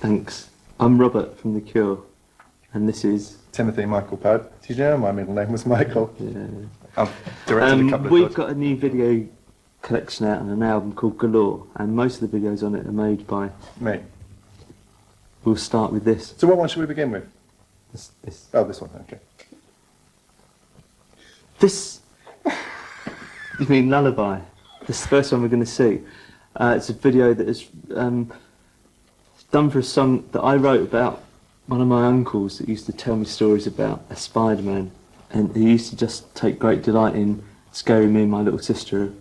Thanks. I'm Robert from The Cure, and this is... Timothy Michael Pope. Did you know my middle name was Michael? Yeah. I've directed a couple of We've got a new video collection out on an album called Galore, and most of the videos on it are made by... me. We'll start with this. So what one should we begin with? This. Oh, this one, okay. This... You mean Lullaby? This is the first one we're going to see. It's a video that is done for a song that I wrote about one of my uncles that used to tell me stories about a Spider-Man, and he used to just take great delight in scaring me and my little sister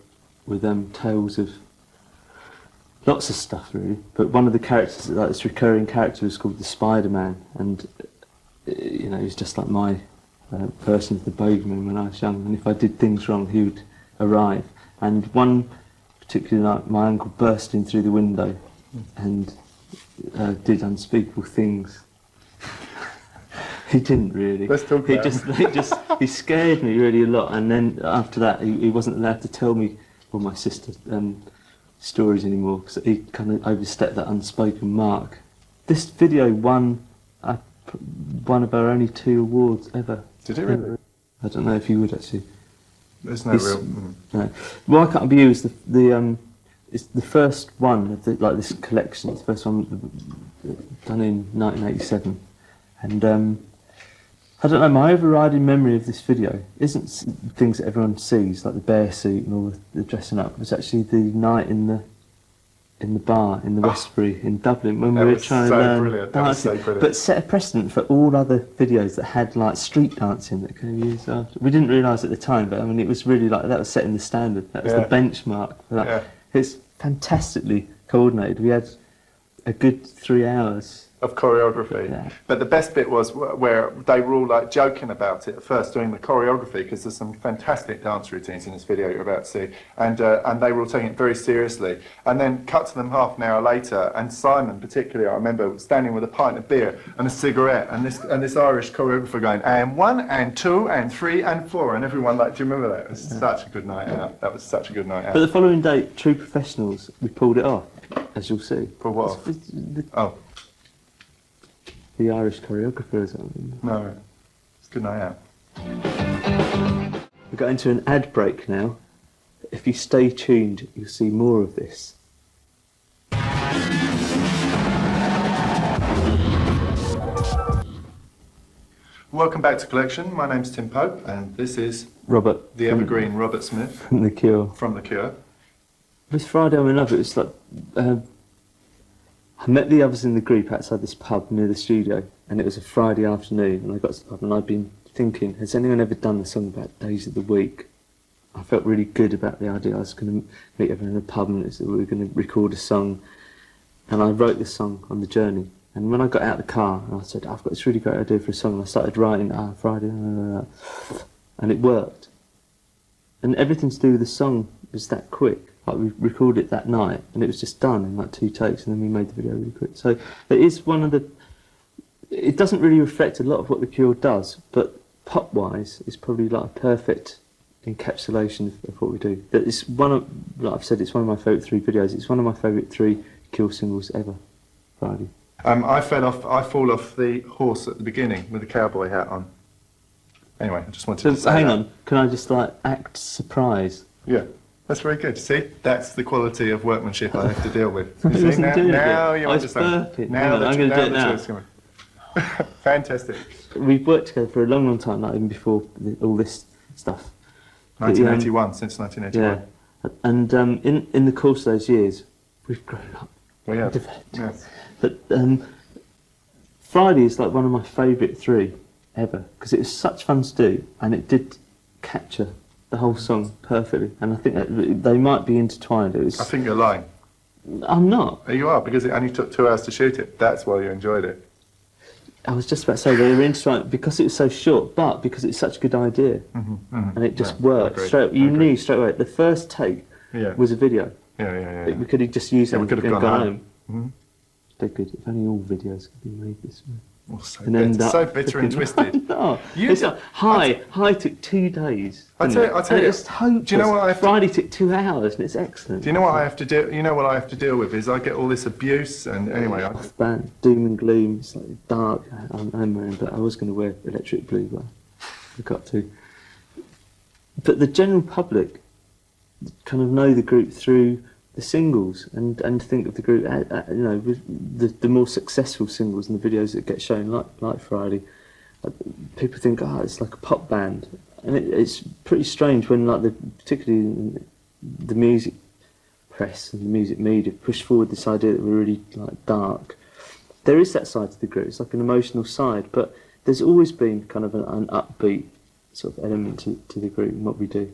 with tales of lots of stuff really. But one of the characters, like this recurring character, was called the Spider-Man, and you know, he was just like my version of the bogeyman when I was young, and if I did things wrong he would arrive. And one particular night my uncle burst in through the window and did unspeakable things. He didn't really. Let's talk about He scared me really a lot, and then after that he wasn't allowed to tell me or my sister stories anymore, because he kind of overstepped that unspoken mark. This video won one of our only 2 awards ever. Did it really? I don't know if you would actually. There's no real... No. Why Can't Be You is it's the first one of like this collection. It's the first one done in 1987, and I don't know. My overriding memory of this video isn't things that everyone sees, like the bear suit and all the dressing up. It was actually the night in the bar in the Westbury in Dublin when we were trying to learn dancing, but set a precedent for all other videos that had like street dancing that could be used after. We didn't realise at the time, but I mean it was really like that was setting the standard. That was the benchmark for that. It's fantastically coordinated. We had a good 3 hours of choreography. Yeah. But the best bit was where they were all like joking about it at first, doing the choreography, because there's some fantastic dance routines in this video you're about to see, and they were all taking it very seriously. And then cut to them half an hour later, and Simon particularly, I remember standing with a pint of beer and a cigarette, and this Irish choreographer going, and 1 and 2 and 3 and 4, and everyone like, do you remember that? It was such a good night out. That was such a good night out. But the following day, True Professionals, we pulled it off, as you'll see. For what? Oh. The Irish choreographer or something. No, it's a good night out. We're going into an ad break now. If you stay tuned, you'll see more of this. Welcome back to Collection. My name's Tim Pope, and this is Robert. The evergreen Robert Smith. From The Cure. From The Cure. It was Friday I'm in love. It was like... I met the others in the group outside this pub near the studio, and it was a Friday afternoon, and I got to the pub and I'd been thinking, has anyone ever done a song about days of the week? I felt really good about the idea. I was going to meet everyone in a pub and we were going to record a song, and I wrote this song on the journey. And when I got out of the car, I said, I've got this really great idea for a song, and I started writing, Friday, and it worked. And everything to do with the song was that quick. Like we recorded it that night, and it was just done in like 2 takes, and then we made the video really quick. So it is one of the... It doesn't really reflect a lot of what The Cure does, but pop-wise, it's probably like a perfect encapsulation of what we do. It's one of, like I've said, it's one of my favourite 3 videos. It's one of my favourite 3 Cure singles ever. Friday. I fall off the horse at the beginning with the cowboy hat on. Anyway, I just wanted to say hang that. on, can I just like act surprised? Yeah. That's very good. See, that's the quality of workmanship I have to deal with. I wasn't doing now it. you I understand. burping. Now I'm going to do it now. Fantastic. We've worked together for a long, long time, like even before all this stuff. 1981, since 1981. Yeah, and in the course of those years, we've grown up. We have. Developed. Yes. But Friday is like one of my favourite 3 ever, because it was such fun to do, and it did capture the whole song perfectly, and I think that they might be intertwined. I think you're lying. I'm not. You are, because it only took 2 hours to shoot it. That's why you enjoyed it. I was just about to say they were intertwined because it was so short, but because it's such a good idea, and it just worked straight. You knew straight away. The first take was a video. Yeah. We could have just used it. We could have gone home. They're good. If only all videos could be made this way. Oh, so and bitter, end up so bitter and twisted. No, You it's d- like, High took 2 days. I didn't tell it? you, And it's hopeless. do you know what I have to- Friday took 2 hours, and it's excellent. Do you know what I have to do? You know what I have to deal with is I get all this abuse, and anyway, Band, doom and gloom. It's like dark. I'm wearing, but I was going to wear electric blue, but I got to. But the general public kind of know the group through the singles and think of the group, you know, with the more successful singles and the videos that get shown, like Friday. People think, oh, it's like a pop band, and it's pretty strange when, like, particularly the music press and the music media push forward this idea that we're really like dark. There is that side to the group. It's like an emotional side, but there's always been kind of an upbeat sort of element to the group and what we do.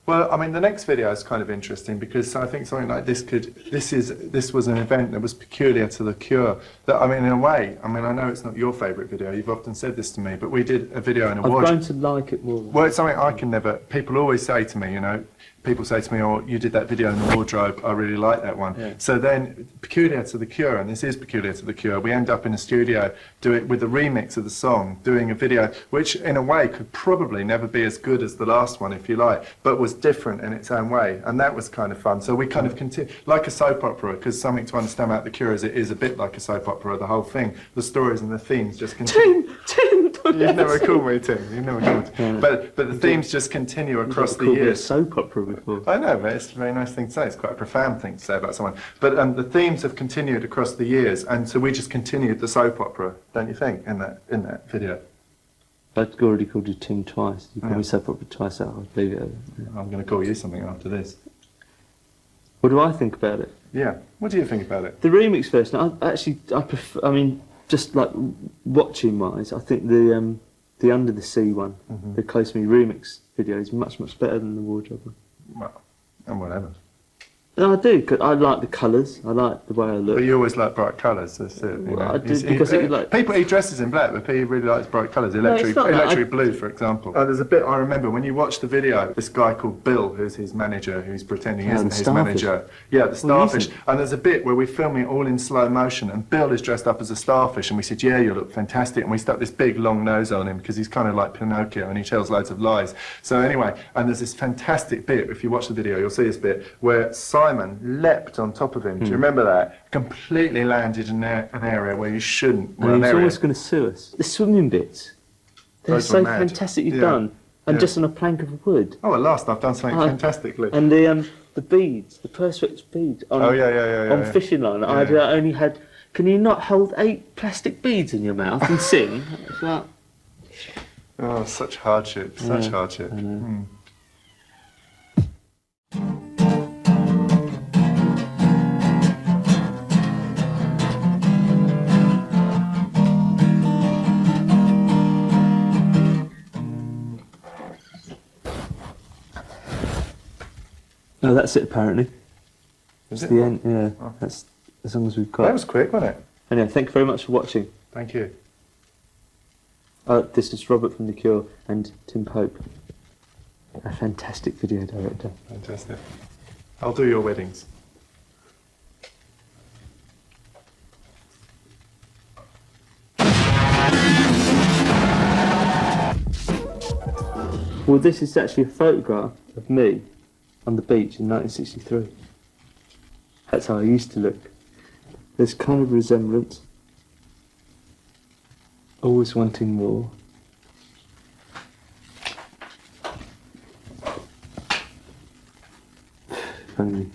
well, I mean, the next video is kind of interesting because I think something like this this was an event that was peculiar to The Cure. That, I mean, in a way, I mean, I know it's not your favourite video. You've often said this to me, but we did a video in a I've wardrobe. grown to like it more. Well, it's something I can never. People always say to me, you know, people say to me, "Oh, you did that video in the wardrobe. I really like that one." Yeah. So then, peculiar to The Cure, and this is peculiar to The Cure, we end up in a studio doing with the remix of the song, doing a video which, in a way, could probably never be as good as the last one, if you like, but was different in its own way, and that was kind of fun. So we kind of continue like a soap opera, because something to understand about The Cure is it is a bit like a soap opera. The whole thing, the stories and the themes just continue. Tim, You've never called me Tim. You've never called me Tim. Yeah. But the themes just continue across the called me a years. soap opera before. I know, but it's a very nice thing to say. It's quite a profound thing to say about someone. But the themes have continued across the years, and so we just continued the soap opera, don't you think, in that video? I'd already called you Tim twice. You called Yeah. me soap opera twice. I'll leave it. I'm going to call you something after this. What do I think about it? Yeah. What do you think about it? The remix version, I prefer. I mean, just like watching wise, I think the Under the Sea one, the Close to Me remix video, is much better than the wardrobe one. Well, and whatever. No, I do. 'Cause I like the colours. I like the way I look. But you always like bright colours. That's it. You Well, know? I do, because it, like, people, he dresses in black, but he really likes bright colours. it's Electric not that. blue, for example. There's a bit I remember when you watch the video. This guy called Bill, who's his manager, who's pretending he isn't the his starfish. manager. Yeah, the Well, he starfish. isn't. And there's a bit where we film it all in slow motion, and Bill is dressed up as a starfish, and we said, "Yeah, you look fantastic." And we stuck this big long nose on him because he's kind of like Pinocchio, and he tells loads of lies. So anyway, and there's this fantastic bit. If you watch the video, you'll see this bit where Simon leapt on top of him. Do you remember that? Completely landed in an area where you shouldn't. Well, And an he's area. almost going to sue us. The swimming bits, they're Those so were mad. fantastically Yeah. done, and Yeah. just on a plank of wood. Oh, at last I've done something Oh, fantastically. And the beads, the perspex beads on, Oh, yeah, on yeah. fishing line. Yeah, I'd yeah. only had. Can you not hold 8 plastic beads in your mouth and sing? It's like, Oh, such hardship, such hardship. I know. Hmm. Oh, that's it apparently. Is It's it? the end. Yeah, Oh. that's as long as we've That got. was quick, wasn't it? Anyway, thank you very much for watching. Thank you. This is Robert from The Cure and Tim Pope, a fantastic video director. Fantastic. I'll do your weddings. Well, this is actually a photograph of me on the beach in 1963. That's how I used to look. There's kind of resemblance. Always wanting more. If only.